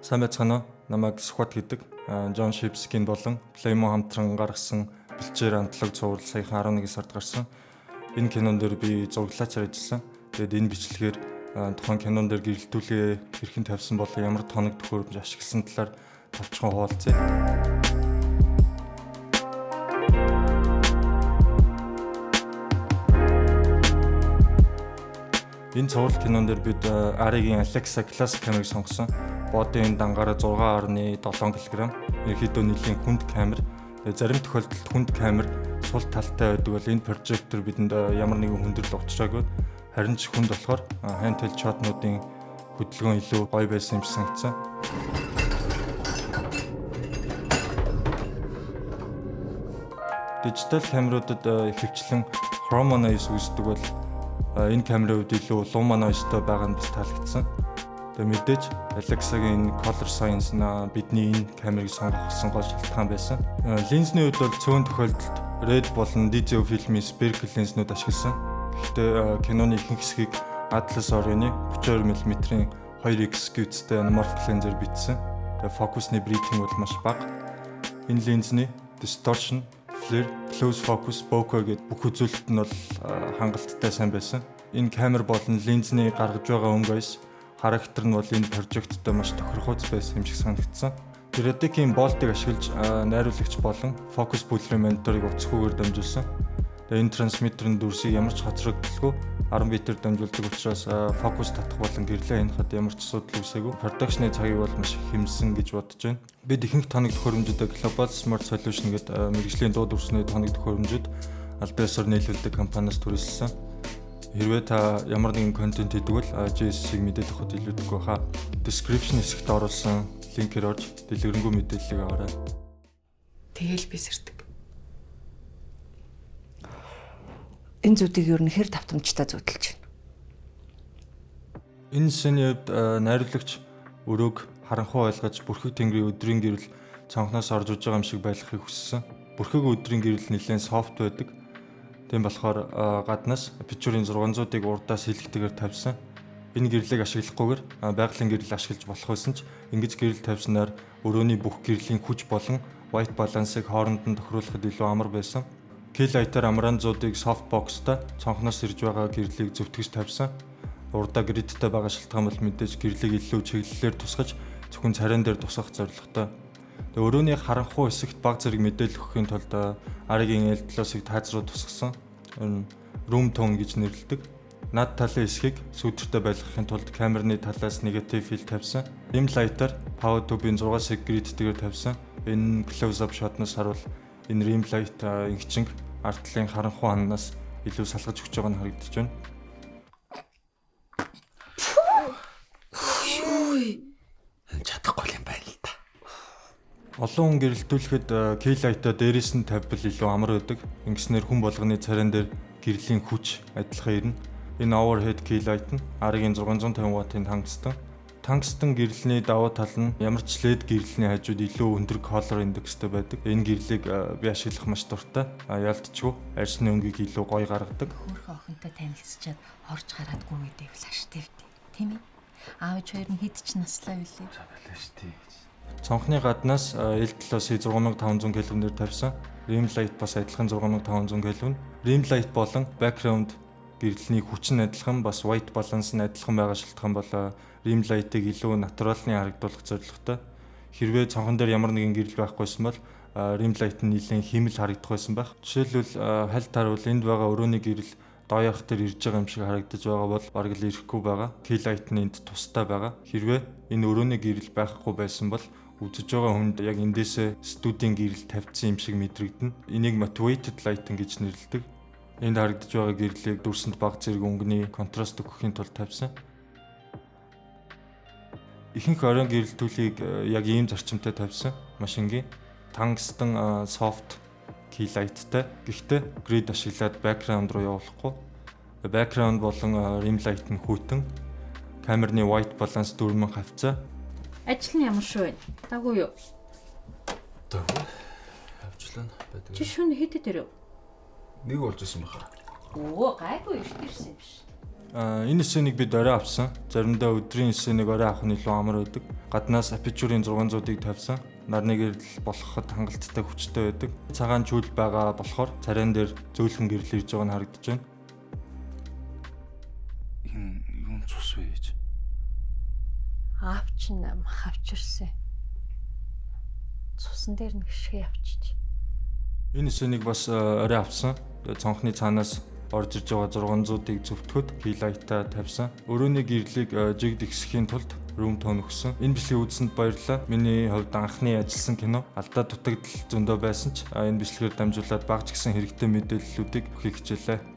Сайн байцгаана уу? Намайг Сүхбат гэдэг. Джон Шипскин болон Плеймо хамтран гаргасан бэлчээр амтлаг цуврал саяхан 11 сард гарсан. Энэ кинон дээр би зураглаач ажилласан. Тэгээд энэ бичлэгээр тухайн кинон дээр гэрэлтүүлээ хэрхэн тавьсан болон ямар тоног төхөөрөмж ашигласан талаар товчхон хуваалцъя. Энэ цуврал кинон дээр бид Ariгийн Alexa Classic камерыг сонгосон. Бодын дангаараа 6.7 кг. Ерөнхийдөө нэлийн хүнд камер. Зарим тохиолдолд хүнд камер сул талтай байдаг бол энэ прожектор бидэнд ямар нэгэн хүндрэл учраагүй. Харин ч хүнд болохоор handheld shot-нуудын хөдөлгөөн илүү гоё байсан юм шиг санагдсан. Дижитал камеруудад ихэвчлэн chroma noise үүсдэг бол энэ камерын хувьд илүү luma noise-той байгаа нь бас таалагдсан. Тэгээ мэдээж Alexa-гийн Color Science бидний энэ камерыг сонгосон гол шалтгаан байсан. Линзний хувьд бол цөөн тохиолдолд RED болон DCO фильмийн Spherical линзнүүд ашигласан. Гэхдээ киноны ихэнх хэсгийг Atlas Orient 32 мм-ийн 2x гүйцэтгэл anamorphic линзээр бичсэн. Тэгээ фокусны брифинг бол маш бага. Энэ линзний distortion, flare, close focus, bokeh гэдэг бүх үзүүлэлт нь бол хангалттай сайн байсан. Энэ камер болон линзний гаргаж байгаа өнгөс характер нь бол энэ прожекттой маш тохирохуйц байсан юм шиг санагдсан. Radix-ийн болтыг ашиглаж найруулагч болон фокус бүлрийн мониторыг утасгүйгээр дамжуулсан. Тэгээ энэ трансмиттерын дүрсийг ямар ч хоцрогдолгүй 10 битээр дамжуулдаг учраас фокус татах болон гэрлээ хянахад ямар ч асуудал үүсээгүй. Production-ы цагийг бол маш их хэмсэн гэж бодож байна. Бид ихэнх тоног төхөөрөмжөд Global Smart Solution гэдэг мэргэжлийн дууд өрсний тоног төхөөрөмжөд албан ёсоор нийлүүлдэг компаниас түрээссэн. Хэрвээ та ямар нэгэн контент хийдэг бол JS-ийг мэдээд авахд илүүдэг байхаа. Description хэсэгт оруулсан линкээр орж дэлгэрэнгүй мэдээллийг аваарай. Тэгээл би сэрдэг. Энэ зүйлийг ер нь хэр давтамжтай зөвдөлж байна. Энэ сэний хувьд найруулагч өрөөг харанхуй ойлгож бүрхэг тэнгэрийн өдрийн гэрэл цонхноос орж иж байгаа юм шиг байлгахыг хүссэн. Бүрхэг өдрийн гэрэл нэлээд софт байдаг. Тийм болохоор гаднаас Aperture-ийн 600-ыг урдаас хэлэгтэйгээр тавьсан. Энэ гэрлийг ашиглахгүйгээр байгалийн гэрэл ашиглаж болох байсан ч ингэж гэрэл тавьснаар өрөөний бүх гэрлийн хүч болон white balance-ыг хооронд нь тохируулахад илүү амар байсан. Keylight-аар Amaran 100-ыг softbox-та цонхноос ирж байгаа гэрлийг зөвтгөж тавьсан. Урдаа grid-тэй байгаа шалтгаан бол мэдээж гэрлийг илүү чиглэлээр тусгаж зөвхөн царайн дээр тусгах зорилготой. Тэгээ өрөөний харанхуй хэсэгт баг зэрэг мэдээлэл өгөхийн тулд Ariгийн L7-ыг таазруу тусгасан. Room tone гэж нэрлэдэг. Над талын хэсгийг сүдэртэй байлгахын тулд камерны талаас negative fill тавьсан. Rim light-аар power tube-ийн 6 seg grid-тэйгээр тавьсан. Энэ close-up shot-наас харуул энэ rim light ингэчинг ард талын харанхуй ханаас илүү салгаж өгч байгаа нь харагдаж байна. Чадахгүй юм байна л да. Олон хүн гэрэлтүүлэхэд Keylight-а дээрээс нь тавьбал илүү амар байдаг. Ингэснээр хүн болгоны царайн дээр гэрлийн хүч адилхан ирнэ. Энэ overhead Keylight нь Ariгийн 650 ваттын тангстан. Тангстан гэрэлний давуу тал нь ямар ч LED гэрэлний хажууд илүү өндөр color indexтэй байдаг. Энэ гэрлийг би ашиглах маш дуртай. Ялтчгүй арьсны өнгийг илүү гоё гаргадаг. Хөөрхөн охинтой танилцчаад орж гараадгүй үедээ флаш тавьдیں۔ Тийм ээ. Аавч хоёр нь хэд ч наслаа билээ. Флаш тий. Цонхны гаднаас L7-ийг 6500 Kelvin-ээр тавьсан. Rim light бас адилхан 6500 Kelvin. Rim light болон background гэрэлний хүч нь адилхан, бас white balance нь адилхан байгаа шалтгаан бол rim light-ыг илүү натуралны харагдуулах зорилготой. Хэрвээ цонхон дээр ямар нэгэн гэрэл байхгүйсэн бол rim light нь нэлээд хэмэл харагдах байсан байх. Жишээлбэл хальт харуул энд байгаа өрөөний гэрэл дооёох төр ирж байгаа юм шиг харагдаж байгаа бол бараг л ирэхгүй байгаа. Keylight нь энд тустай байгаа. Хэрвээ энэ өрөөний гэрэл байхгүй байсан бол үзэж байгаа хүнд яг эндээсээ студийн гэрэл тавьсан юм шиг мэдрэгдэнэ. Энийг motivated lighting гэж нэрлэдэг. Энд харагдаж байгаа гэрлийг дүрсэнд баг зэрэг өнгөний контраст өгөхийн тулд тавьсан. Ихэнх оройн гэрэлтүүлийг яг ийм зарчимтай тавьсан. Машингийн tungsten soft Keylight-тай. Гэхдээ grid ашиглаад background руу явуулахгүй. Background болон rim light нь хүйтэн. Камерны white balance дөрмөн хавцаа. Ажил нь ямар шүү вэ? Дагуу юу? Дагуу. Авчлаа байдаг. Чи шөнө хэдэд ирв? Нэг болж исэн баха. Оо, гайгүй ирсэн юм биш. Энэ эсэнийг бид орой авсан. Заримдаа өдрийн эсэнийг орой авах нь илүү амар байдаг. Гаднаас апичурийн 600-ыг тавьсан. Нарны гэрэл болгоход хангалттай хүчтэй байдаг. Цагаан чүүл байгаа болохоор царайн дээр зөөлхөн гэрэл ирж байгаа нь харагдаж байна. Энэ юун цус вэ гэж? Аавч нь хавчирсан. Цусан дээр нь гიშгэ явчих. Энэ эсэнийг бас орой авсан. Цонхны цаанаас орж ирж байгаа 600-ыг зөвтгөхөд хилайтаа тавьсан. Өрөөний гэрлийг жигд ихсэхийн тулд рум тон өгсөн. Энэ бичлэгийг үзсэнд баярлалаа. Миний хувьд анхны ажилласан кино. Алдаа дутагдал зөндөө байсан ч энэ бичлэгээр дамжуулаад багч гисэн хэрэгтэй мэдээллүүдийг өгөх хичээлээ.